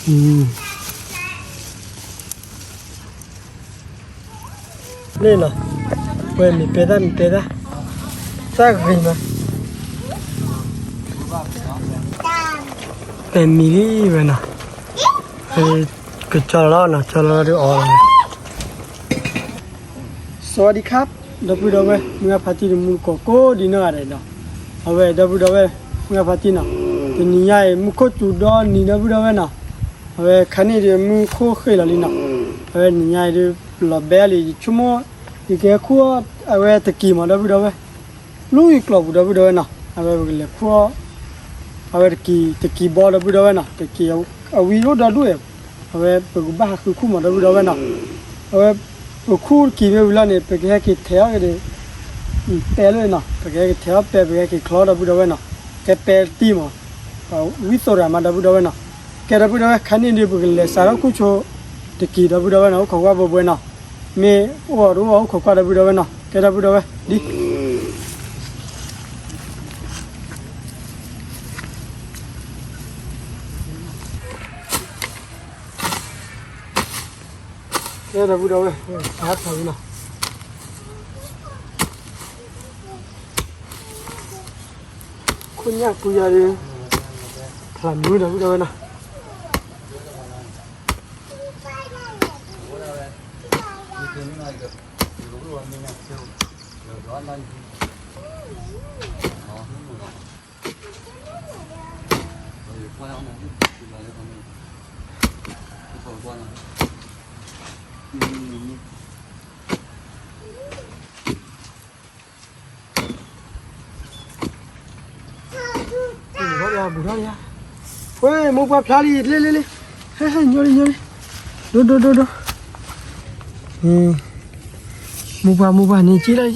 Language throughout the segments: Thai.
นี่เนาะเว้ยมีเป็ดสักกี่มาเป็นมีลี่เว้ยเนาะไอ้ก็จอร์เนาะจอร์ดูออกเลยสวัสดีครับดับเบิลดับเบิลเมื่อพัฒน์มุกโก้ดินอะไรเนาะเอาไว้ดับเบิลดับเบิลเมื่อพัฒน์เนาะเป็นนิยายมุกจุดดอนนี่ดับเบิลดับเบิลเนาะเอาไว้คันนี้เดี๋ยวมุกเคยละลิเนาะเอาไว้นิยายเดี๋ยวลบเบลลี่ชั่วโมงอีกแค่ขั้วเอาไว้ตะกี้มาดับเบิลดับเบิลลุยกลับดับเบิลดับเบิลเนาะเอาไว้เลยขั้วเอาไว้ตะกี้บอลดับเบิลดับเบิลเนาะตะกี้เอาวิโรดด้วยเอาไว้เปิดบ้าคือคู่มาดับเบิลดับเบิลเนาะเอาไว้คู่กี่เวลาเนี่ยไปแค่กี่เท่ากันเลยเปเลยเนาะไปแค่กี่เท่าไปแค่กี่คลอดับเบิลดับเบิลเนาะแค่เปตีมาวิโซรามาดับเบิลดับเบิลเนาะแค่ดับเบิลดับเบิลคันนี้เดี๋ยวไปเลยสารคู่โชว์ตะกี้ดับเบิลดับเบิลเนาะเขาว่าบ่อยเนาะเมื่อว่ารู้ว่าเขาว่าดับเบิลดับเบิลเนาะแค่ดับเบิลดับเบิลดิแค่ดับเบิลดับเบิลสาธุเนาะคุณอยากกูอยากเลยพลันมือเดี๋ยวนะบุญอะไรเฮ้ยมุกแบบพลาดีเล่เฮ้ยโยนดูมุกแบบนี่เจริญ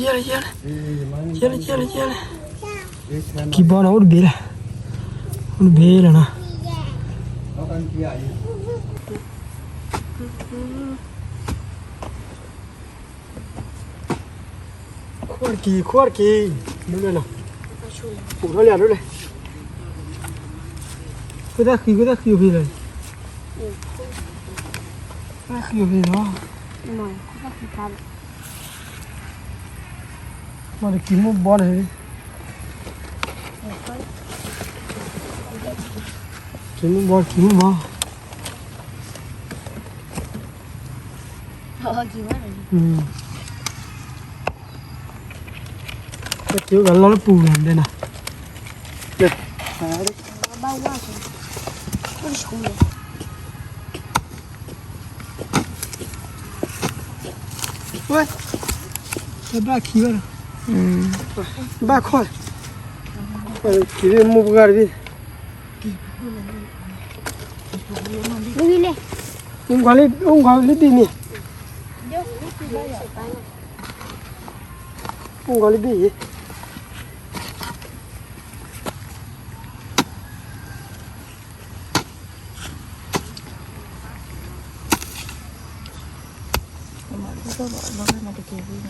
กี่บ้านเอาเบลนะขวดกี่นู่นเลยนะบุญอะไรนู่นเลยก็ได้คือพี่เลยได้คือพี่เนาะไม่ก็คือทำมันกินมุกบอลเลยกินมุกบอลกินว่าอะไรก็เกี่ยวกับล้อปูนั่นเด้นะเด็กหาดิบ้าว่าใช่ไม่ชมเลยเว้ยบ้าขี้วะบ้าคอยขี้เลยมุกการดินี่เลยอุ้งกาลิดีนี่อุ้งกาลิดีก็บอกว่ามาตะกี้วิ่ง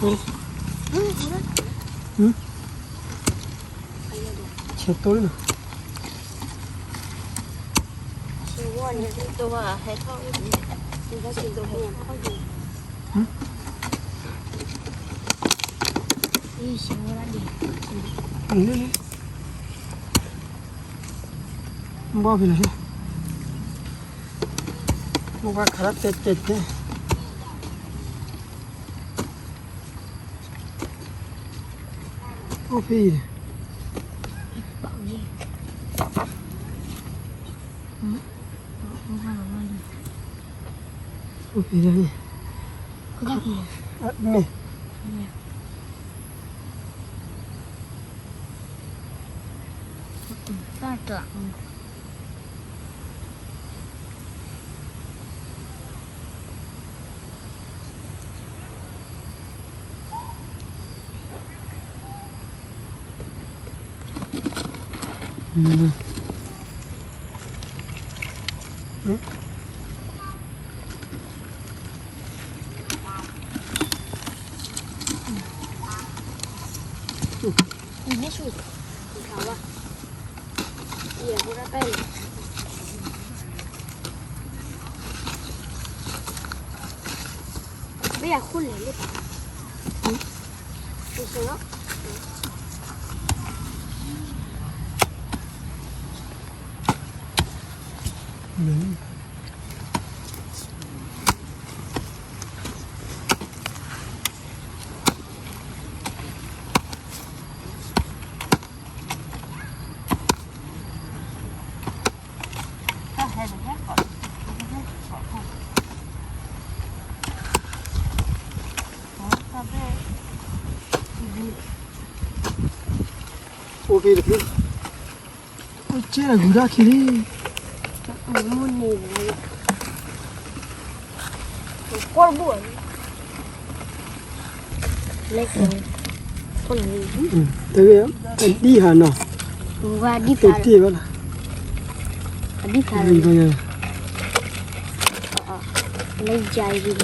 คุยเช็ดตัวเลยชื่อว่าเนี่ยตัวให้เท่านี้คือว่าชื่อตัวเนี่ยเท่านี้นี่ชื่อว่าดีนี่บ้าไปเลยมุกขลับเจ็ดเนี่ยโอ้พี่เบาดีโอ้พี่เลยก็ได้พี่นี่ป้าตัว你没数，你瞧吧，也不知道背了。没呀，混了的吧？不行了。它还是还好，好看。宝贝。OK 的，我接了古大去的。我摸你了，我光摸你。那个，不能理。对呀，厉害呢。我你对看，对吧啦？你看，厉害呀！没加一个。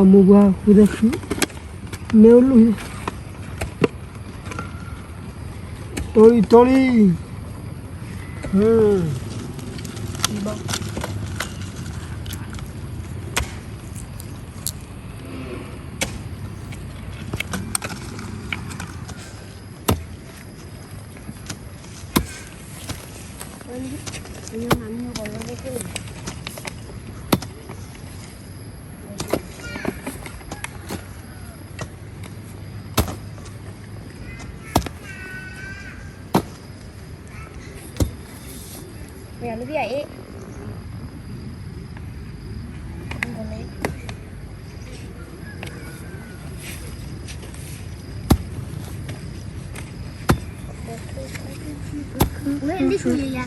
Moga, udah sih. Neulu. Toli. Mày làm cái gì? Ủa đi xuống gì vậy?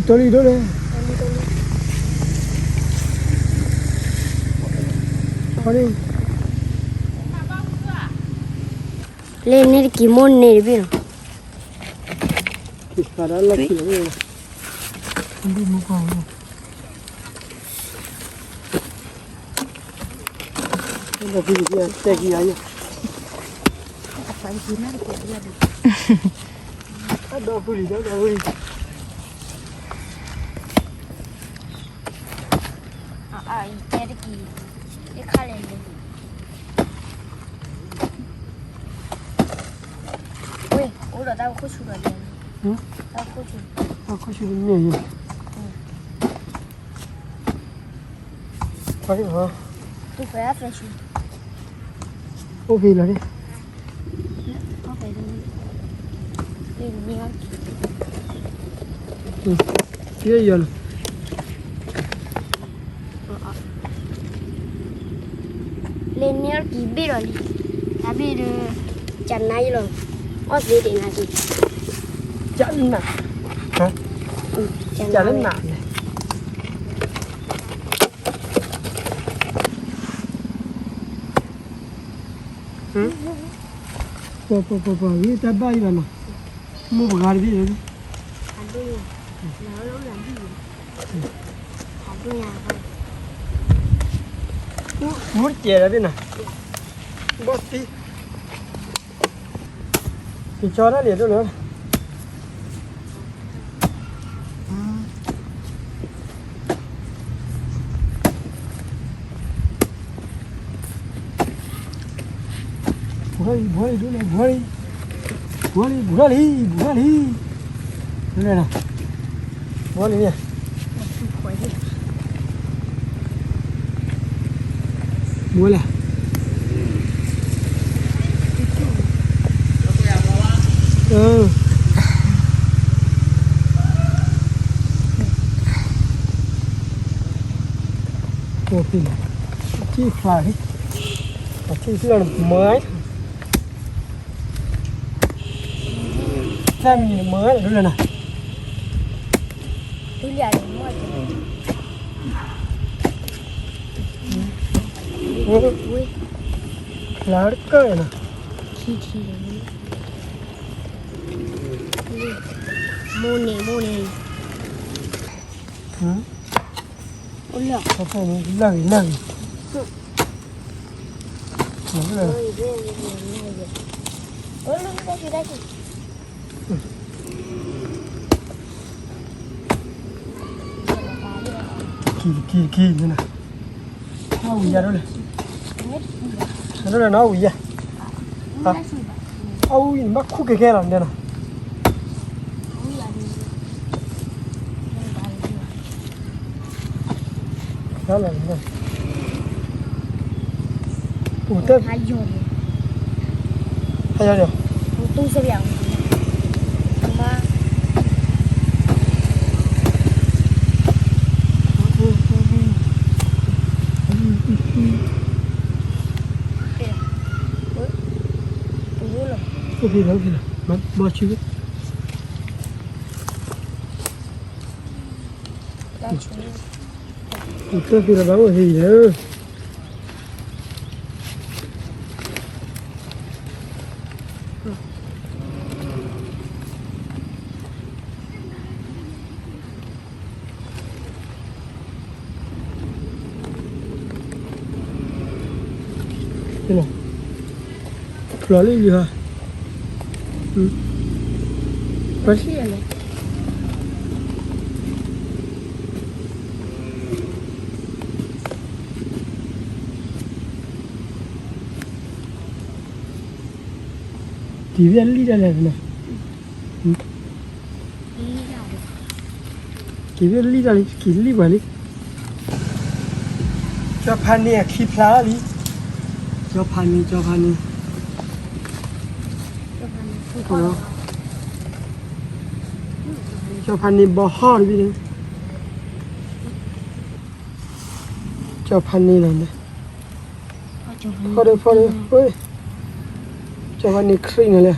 Toli đó đây. Đi. Lên này cái môn này biết không? Cái đó là cái gì? Không biết mua con đâu. Nó cái gì vậy? Cái gì vậy? Phải gì nó được ra được. Đâu cái gì đó đâu đi. Cái gì? Cái khai lên đi. Ủa là tao có chụp rồi. Hả? Tao có chụp. Tao có chụp nhiều vậy. Phải hả? Tôi phải áp ra chụp. Ok là đi. Có phải đi đi không? Cái giờ là lên nhớ kỹ biết rồi. Đã biết chẳng này rồi. Có gì để làm gì? chẵn nè. Hả? Chẳng Chẵn này. nè này. Cái tay bay vào nè. Mua một gà đi rồi. Anh đi. Nó làm gì? Không có nhà thôi. มุดเจแล้วดิน่ะบอสตีกินจอได้เหรียญด้วยเหรอบุหรี่ด้วยนะบุหรี่นี่นะบุหรี่เนี่ยบุหรี่โอ้พี่ที่ฟลายที่เราไม้แค่มีไม้ดูเลยนะ ทุเรียนหมดอุ้ย แล้วก็นะ ทีโมเน่อุ้ยเหรอ เขาเป็นเรื่องเหมือนกัน เออได้สิขี่นี่นะน้าวิ่งยาด้วยนั่นเลยน้าวิ่งยาเอาวิ่งมาคุกแก่ๆแล้วเนี่ยนะนั่นแหละนั่นโอ้เต้ให้ยาเดียวตู้เสียงมา โอเคแล้วมันมาชีวิตโอเคแล้วบ้างเฮ้ยนี่นะคลอรี่อยู่ฮะไปที่ไหนทีวีลีได้เลยนะทีวีลีได้เลยกี่ลีบ้าลีจอพันเนี่ยขี้พลาลีจอพันนี่จอพันนี่บ่ฮอร์บีเลยจอพันนี่นั่นเลยพอเลยเฮ้ยจอพันนี่ครีนเลย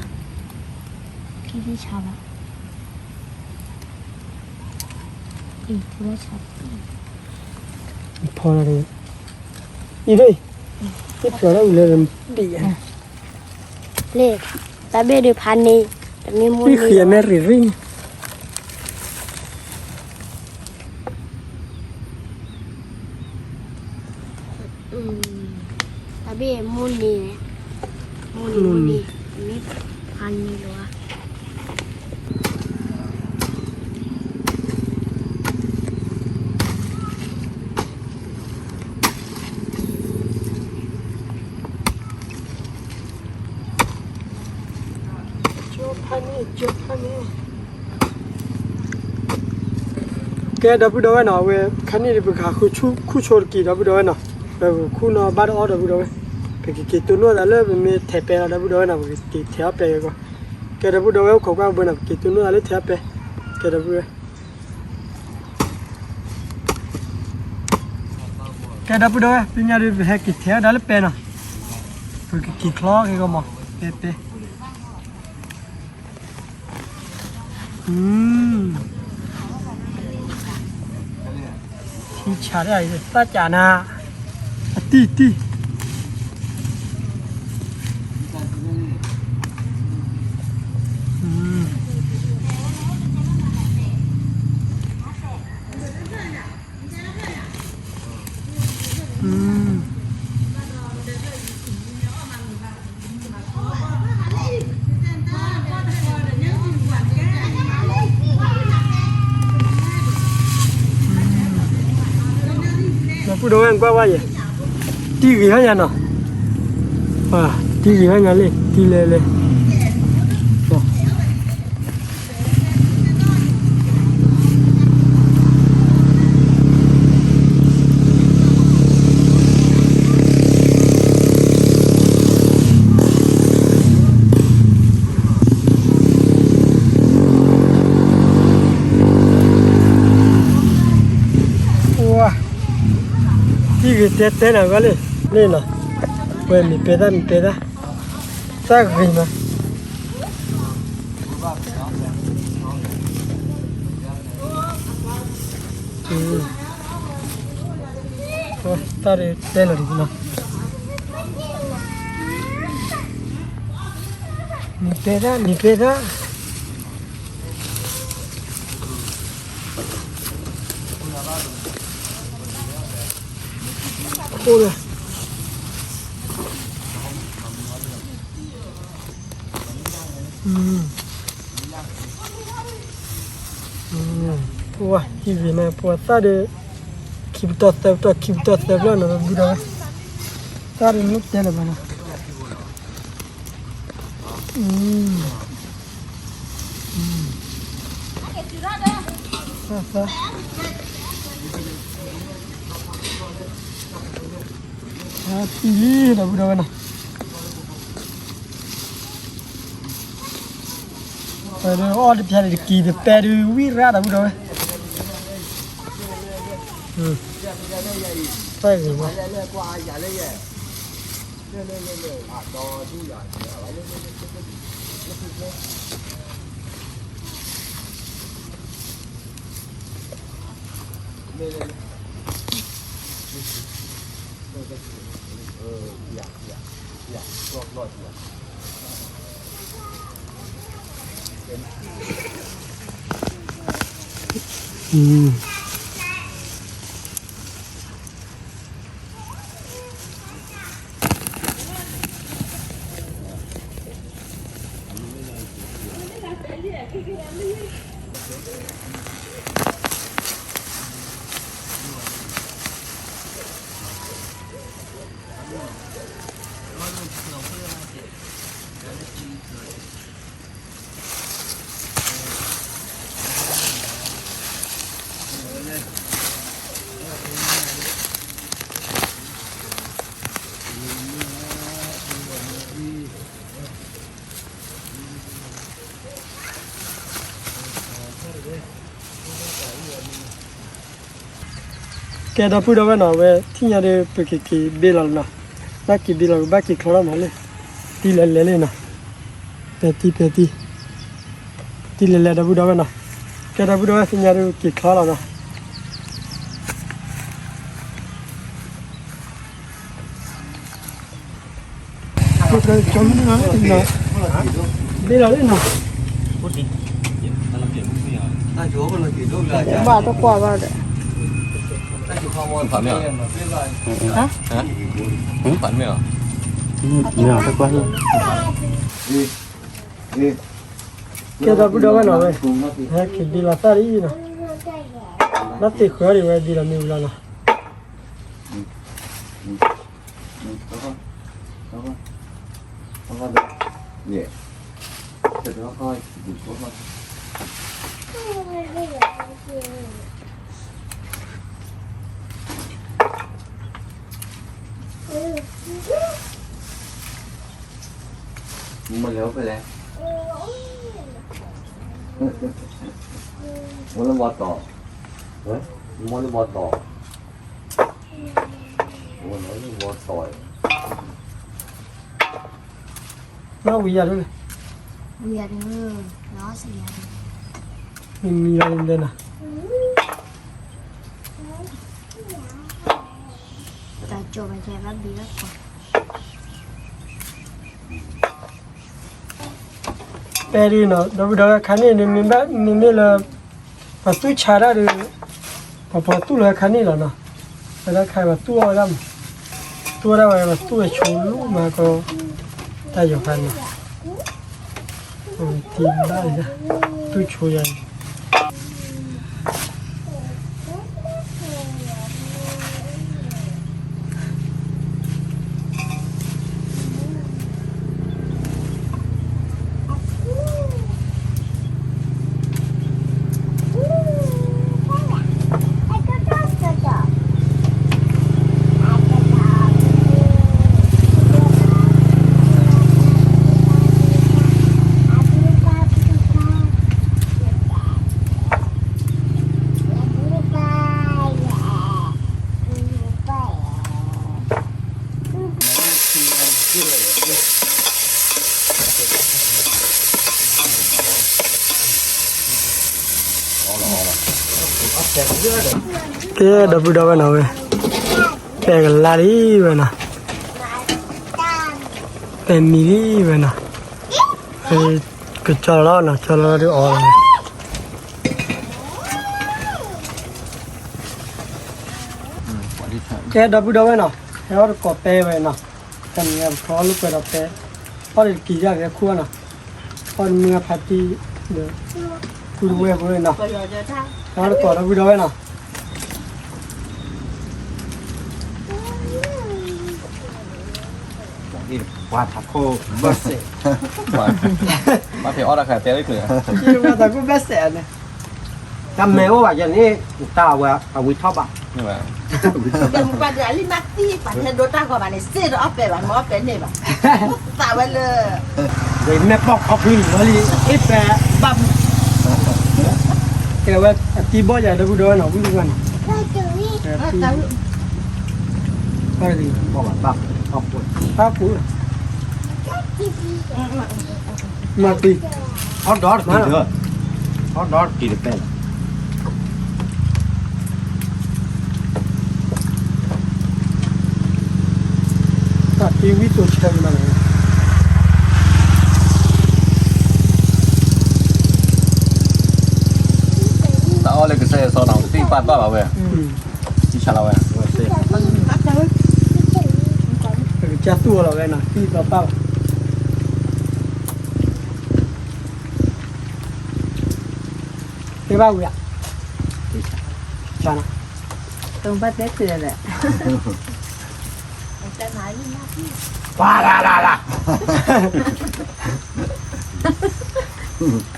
พี่ชาบะผู้ชาบ พอเลยอีเลยที่เผื่อเราเลยปีเล่แต่เบดูพันนี่แต่มีมูลที่เขียนในริงแต่เบมูลนี่นี่พันนี่หรอแกดับดูด้วยนะเว้ยคันนี้เป็นขาคู่โชว์กี่ดับดูด้วยนะแบบคู่นอบาร์ออดับดูด้วยเป็นกี่ตัวนู้นอะไรเป็นมีเทปเปอร์ดับดูด้วยนะเป็นกี่เทียบเปย์ก็แกดับดูด้วยเขาก็เอาไปนะกี่ตัวนู้นอะไรเทียบเปย์แกดับดูด้วยแกดับดูด้วยเป็นยังไงเป็นกี่เทียบดับเปย์นะเป็นกี่คล้องก็มาเปย์ที่ชาได้ตาจานาตี不着俺管我也，地给俺呢，啊，地给俺嘞，地来嘞，哦。Té nào có lên lên nào quên mình bê ra sao cái mà thôi ta đi té là được nào mình bê ra ôi ôi cái gì mà bữa ta đi kịp tốt là nó bị đâu ta đi nút thế là mà sao là bữa đâu nè rồi nó đi chơi được kỳ được pe đi uy ra là bữa đâu sai gì mà cái đó bữa đâu nào về thì nhà đi bữa cái bê lal nào bác cái bê lal bác cái khóa mà lên tí lên nào tí lên đó bữa đâu nào cái đó bữa đâu thì nhà đi cái khóa nào cái chấm nó nào bê lal lên nào bà tôi qua vào đấy反面啊？反面啊？没有，他关了。cái đó bữa đâu nào vậy? Cái đi là ta đi nào. Nó thì khóa đi vậy đi là nhiều lần nào. Mà léo phải lẽ muốn nó bọt tỏ đấy muốn nó bọt tỏ muốn nó bọt tỏi Nó bây giờ thôi. bây giờ nó sẽ Mình ra lên đây nào. ta cho mày xem nó đi rất còn Pe đi nào, đâu khán này mình biết là và tôi trả ra được và tôi là khán này là nào, là khai và tôi ra và tôi chủ lúc mà có tay vào khán này, tìm lại ra tôi chủ nhân. cái đập đâu bên nào vậy cái là đi bên nào cái mì đi bên nào cái cho nó đi ở cái đập đâu bên nào cái đó có pe bên nào cái này có lúc cái đó pe ở kỳ ra cái khu nào còn mình phải đi được khu đuôi bên nào đó có đập đâu bên nào qua thác khô bớt sệ mà phải ở đây khai tế đấy kìa chứ mà ta cũng biết sẽ nàyทำแมวว่าอย่างนี้ตาว่าเอาไว้ชอบอ่ะ như vậy Đừng qua để đi mắt đi, bản thân đôi ta của bạn này xê đó về bạn mó về này bạn. Tạo vậy là เดี๋ยวแม่ปอกเอาพี่มาลี ít bé băm cái vậy tí bao giờ đâu đó nó cũng được ăn cái gì บอกว่าปักเอาปวด pháp cũ mà tùy ฮอตดอทกินเถอะฮอตดอทกินเป็น cả tí vít tôi chơi mà này tao lấy cái xe sau đó tí bắt vào về tí chả vào về cái cha tua là cái nào tí vào bao cái bao vậy cha nào Tông bắt đấy từ đấy. ว้าลาลาลา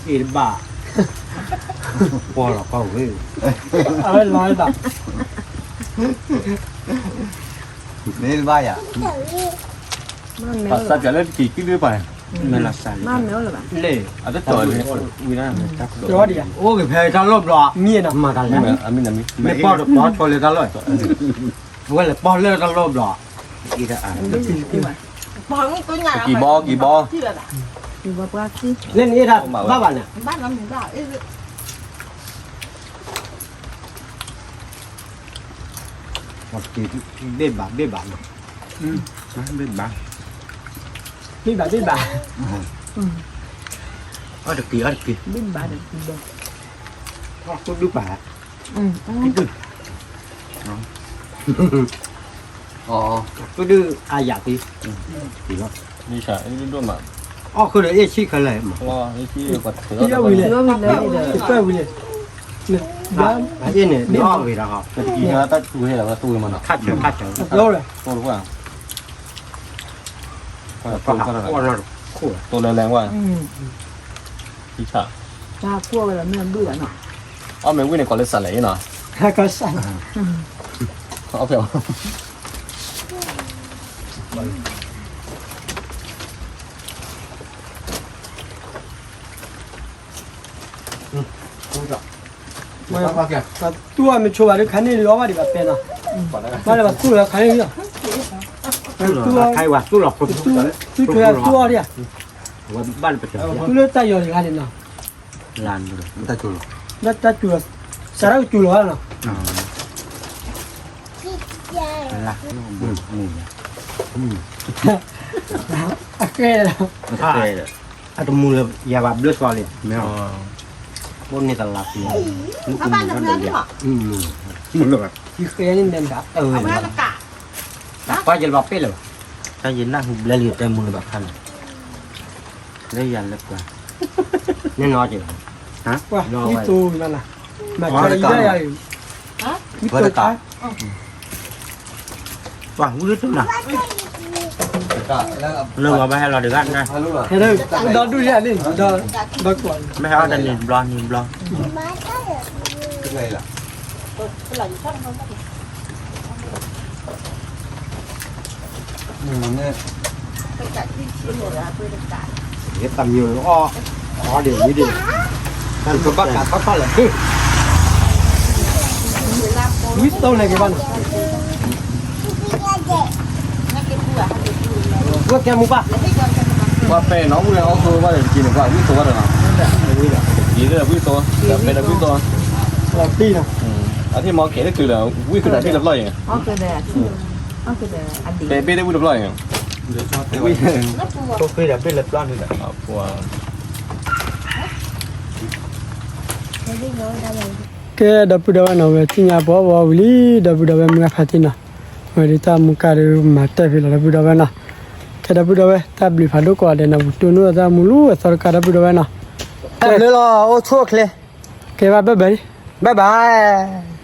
อีบ้าพอหรอกเขาเว้ย ở đây nói là nên vai à sao trả lên kỳ cái đứa bài นั่นละสัน Má méo rồi bạn. เล่ à rất trời đấy vì nó đó đi à โอ้ยเพลทะลบหรอ miên à มากันแล้ว nhưng mà anh mình làm ไม่ป้อนป้อนชนเลยตลอดว่าเลยป้อนเลือดตลบหรออีกอ่ะ Bỏ cái túi nhà kỳ bo kỳ bo Chứ là bạn. Thì bỏ qua chứ. เล่นนี้ถ้าบ้าบ้านเนี่ย Bắt nó mình bảo. หมดกี่เด็ดบาทเด็ดบาท bên ba đi bà เอาตะกี้เอาตะกี้ Bên bà được thì được. ก็ดูป่า Ừ. อ๋อ ก็ดูอาญาตีตีว่า đi chả đi luôn mà อ๋อคือเดี๋ยวเอชิกันเลยมา lo cái chi quật đi đâu vậy Chưa mình lấy được. cái quay vậy nè อ่ะ đó ไอ้เนี่ยนี่อ้อไปแล้วครับ cái kỳ nó tắt tôi hay là tôi mà nó คัดเถอะคัดเถอะ lâu rồi tôi đúng không ก็หักอ้อแล้วคู่ tôi lên lên qua Ừ. đi chả Cha cua là mình bữa nọ. mình quên này còn lên sẵn lấy nè hai con sẵn có phải không mà tua mình chụp vào cái khán đi đó mà đi vào bên nào mà là tua là khán đi à ใครวะตู้หลอกคน tua chụp vào tua đi à บ้านประจำ tua nó tay rồi thì khán đi nào ลานเลยไม่ได้ตู้หลอก nó ta chụp sao đâu chụp rồi nào ละ ok rồi ถ้าอาตมูลยาบาเลือดก่อนเลยไม่เอาบนนี่ตลาดเนี่ย Các bạn làm ra đi bỏ. มันแบบ cái cái này đen đã เออ Không ra tất cả. ป้าจะบอกเป้เลยถ้าเย็นหน้าหุบแล้วเหลือแต่มือแบบพันได้ยันเล็บกว่าแน่นอนจริง qua Rồi. cái tua mà là mà Có cái đấy đấy cả. là Hả? cái Có tua đấy cả. cái ว่าวุ้ยจุ๊บนะ cả เรื่องเอาไปให้เราดีกันนะ hai lúc rồi thế đây đó đuôi ra đi đó đó quả ไม่ให้เอาแต่นินบลอนนินบลอน cái này là Cái lần khác không có gì. nè Tất cả khi chia một là tôi được cả. เดี๋ยวตำอยู่อ้ออ๋อเดี๋ยวนี้ดิท่านก็บักกาเขาเลย 15 cô. quýt tôm này cái bạn Ngay cái cua hay cái cua này. ว่าแกมุกปะ Lấy cái con cho nó. qua phe nó cũng là ô tô qua để chỉ được qua quýt số rồi nào chỉ là quýt số là bên là quýt số là ti nào ที่มอเขียนได้คือแล้ววิ่งขึ้นที่เรียบร้อยไง อ๋อคือเด้อ๋อคือเด้อันดี เป๊ะได้วิ่งเรียบร้อยไงวิ่ง ก็คือเดี๋ยวเป็นเล็บร้อนนี่แหละ กลัว ကဲဒပူတော့နော်ပဲတင်ညာဘောဘောဝလီဒပူတော့ပဲမငါဖာတင်နော်ဝရီတာမကာရမတက်ပြီလားဒပူတော့ပဲနော်ကဲဒပူတော့ပဲတပ်ဘလီဖာလို့ကောတယ်နော်တူနိုသာမလူဆောကာဒပူတော့ပဲနော် แต่เลยรอโอ้ชั่วเคล ကဲပါဘယ်ဘယ် บ๊ายบาย